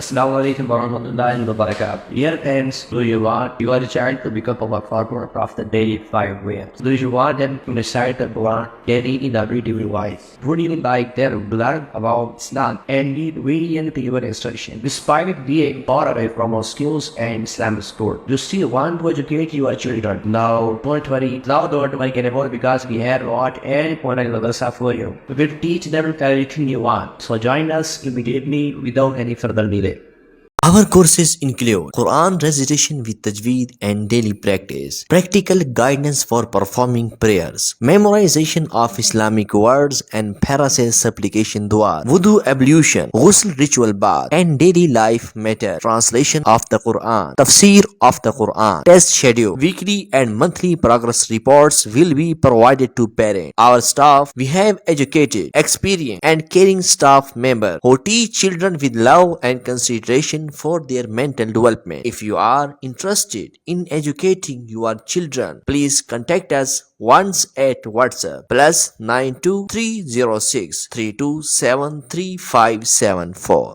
Assalamu alaikum warahmatullahi wabarakatuh. Dear parents, do you want your child to become a follower of the daily 5 ways? Do you want them to recite the Quran daily in a reading voice? Would you like them to learn about Islam and lead obedient to your instruction? Despite being far away from our schools and Islamic school, you still want to educate your children? No, don't worry. Now don't worry anymore because we have what and Madrasa for you. We will teach them everything you want. So join us immediately without any further delay. Our courses include Quran recitation with tajweed and daily practice, practical guidance for performing prayers, memorization of Islamic words and parasel supplication dua, wudu ablution, ghusl ritual bath, and daily life matter, translation of the Quran, tafsir of the Quran, test schedule, weekly and monthly progress reports will be provided to parents. Our staff, we have educated, experienced, and caring staff members who teach children with love and consideration for their mental development. If you are interested in educating your children, please contact us once at WhatsApp +92 306 327 3574.